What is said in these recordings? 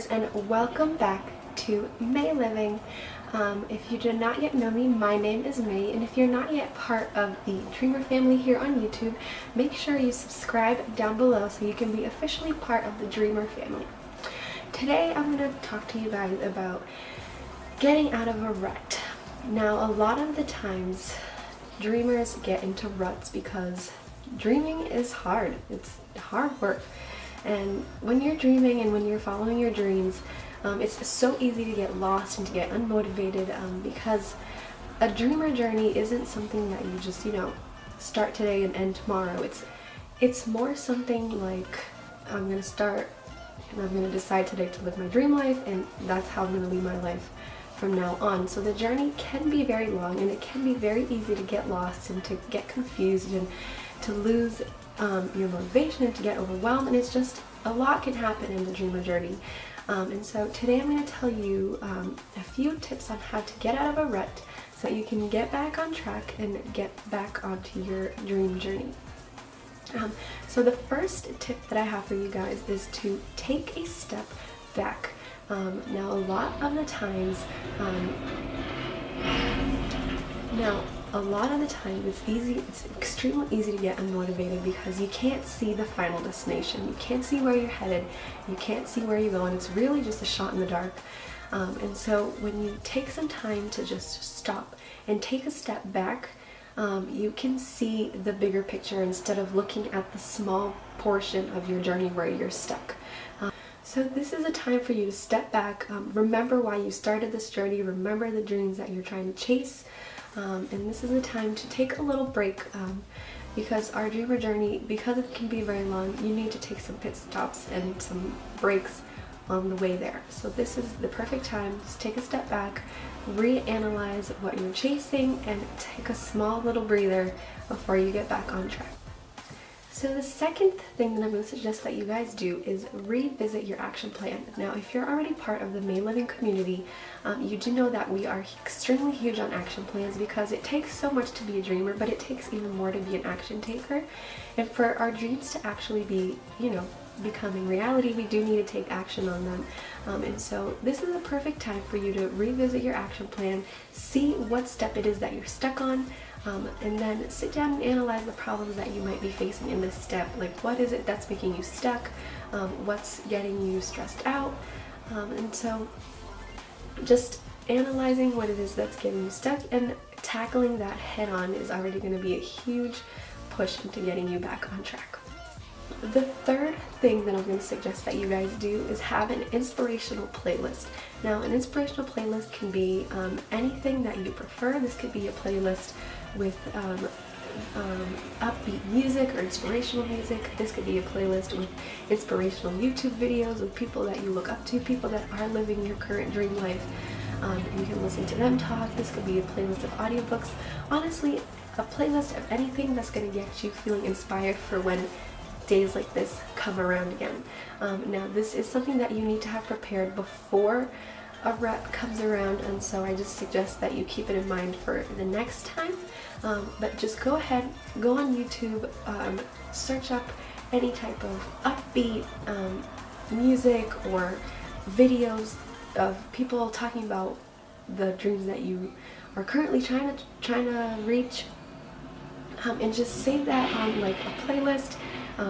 dreamers, and welcome back to May Living. If you do not yet know me, my name is May, and if you're not yet part of the dreamer family here on YouTube, make sure you subscribe down below so you can be officially part of the dreamer family. Today I'm going to talk to you guys about getting out of a rut. Now, a lot of the times dreamers get into ruts because dreaming is hard. It's hard work. And when you're dreaming and when you're following your dreams, it's so easy to get lost and to get unmotivated because a dreamer journey isn't something that you just, start today and end tomorrow. It's more something like I'm going to start and I'm going to decide today to live my dream life, and that's how I'm going to lead my life from now on. So the journey can be very long, and it can be very easy to get lost and to get confused and to lose your motivation and to get overwhelmed, and it's just a lot can happen in the dreamer journey. And so today I'm going to tell you a few tips on how to get out of a rut so that you can get back on track and get back onto your dream journey. So the first tip that I have for you guys is to take a step back. Now a lot of the times it's extremely easy to get unmotivated because you can't see the final destination. You can't see where you're headed. You can't see where you're going. It's really just a shot in the dark. And so when you take some time to just stop and take a step back, you can see the bigger picture instead of looking at the small portion of your journey where you're stuck. So this is a time for you to step back, remember why you started this journey, remember the dreams that you're trying to chase, and this is a time to take a little break because our dreamer journey, because it can be very long, you need to take some pit stops and some breaks on the way there. So this is the perfect time. Just take a step back, reanalyze what you're chasing, and take a small little breather before you get back on track. So the second thing that I'm going to suggest that you guys do is revisit your action plan. Now, if you're already part of the May Living community, you do know that we are extremely huge on action plans because it takes so much to be a dreamer, but it takes even more to be an action taker. And for our dreams to actually be, becoming reality, we do need to take action on them. And so this is a perfect time for you to revisit your action plan, see what step it is that you're stuck on, and then sit down and analyze the problems that you might be facing in this step. Like, what is it that's making you stuck? What's getting you stressed out? And so just analyzing what it is that's getting you stuck and tackling that head on is already going to be a huge push into getting you back on track. The third thing that I'm going to suggest that you guys do is have an inspirational playlist. Now, an inspirational playlist can be anything that you prefer. This could be a playlist with upbeat music or inspirational music. This could be a playlist with inspirational YouTube videos with people that you look up to, people that are living your current dream life. You can listen to them talk. This could be a playlist of audiobooks. Honestly, a playlist of anything that's going to get you feeling inspired for when days like this come around again. Now, this is something that you need to have prepared before a rut comes around, and so I just suggest that you keep it in mind for the next time. But just go ahead, go on YouTube, search up any type of upbeat music or videos of people talking about the dreams that you are currently trying to reach, and just save that on like a playlist.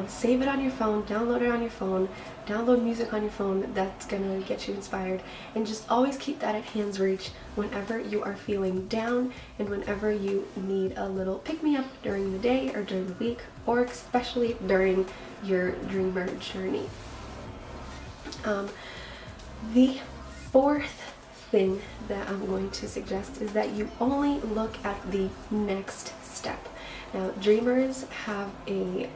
Save it on your phone, download it on your phone, download music on your phone that's gonna get you inspired, and just always keep that at hand's reach whenever you are feeling down and whenever you need a little pick-me-up during the day or during the week, or especially during your dreamer journey. The fourth thing that I'm going to suggest is that you only look at the next step. Now, dreamers have a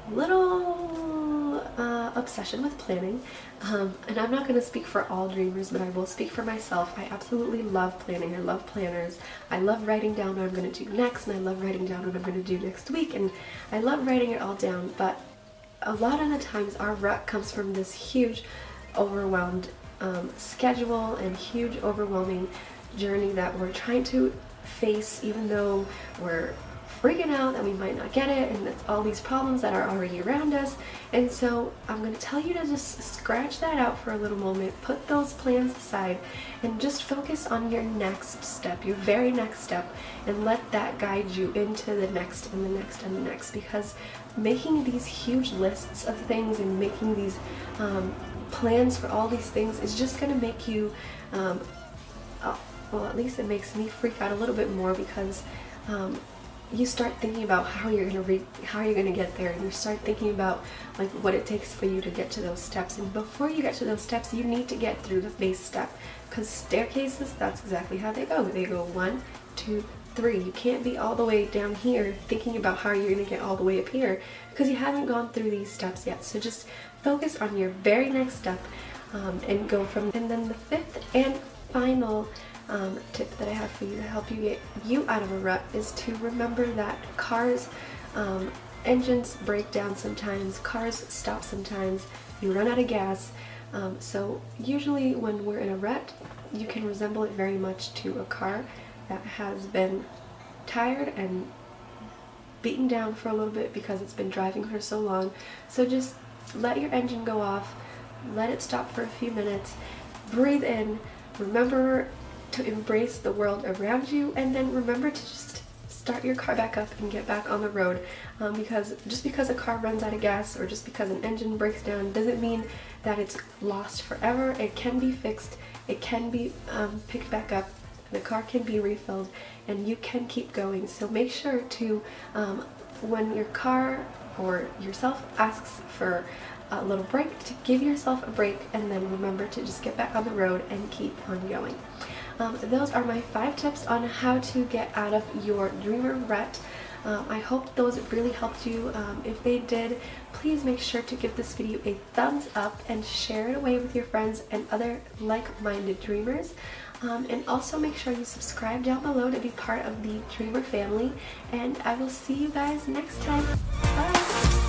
little obsession with planning, and I'm not going to speak for all dreamers, but I will speak for myself. I absolutely love planning. I love planners. I love writing down what I'm going to do next, and I love writing down what I'm going to do next week, and I love writing it all down. But a lot of the times our rut comes from this huge overwhelmed schedule and huge overwhelming journey that we're trying to face, even though we're freaking out that we might not get it, and it's all these problems that are already around us. And so I'm going to tell you to just scratch that out for a little moment, put those plans aside, and just focus on your next step, your very next step, and let that guide you into the next and the next and the next. Because making these huge lists of things and making these plans for all these things is just going to make you well, at least it makes me freak out a little bit more, because you start thinking about how you're gonna get there, and you start thinking about like what it takes for you to get to those steps. And before you get to those steps, you need to get through the base step, because staircases, that's exactly how they go. They go 1, 2, 3. You can't be all the way down here thinking about how you're gonna get all the way up here, because you haven't gone through these steps yet. So just focus on your very next step and go from. And then the fifth and final tip that I have for you to help you get out of a rut is to remember that cars, engines break down sometimes, cars stop sometimes, you run out of gas. So usually when we're in a rut, you can resemble it very much to a car that has been tired and beaten down for a little bit because it's been driving for so long. So just let your engine go off, let it stop for a few minutes, breathe in, remember to embrace the world around you, and then remember to just start your car back up and get back on the road. Because just because a car runs out of gas or just because an engine breaks down doesn't mean that it's lost forever. It can be fixed, it can be picked back up, the car can be refilled, and you can keep going. So make sure to, when your car or yourself asks for a little break, to give yourself a break, and then remember to just get back on the road and keep on going. Those are my 5 tips on how to get out of your dreamer rut. I hope those really helped you. If they did, please make sure to give this video a thumbs up and share it away with your friends and other like-minded dreamers. And also make sure you subscribe down below to be part of the Dreamer family. And I will see you guys next time. Bye!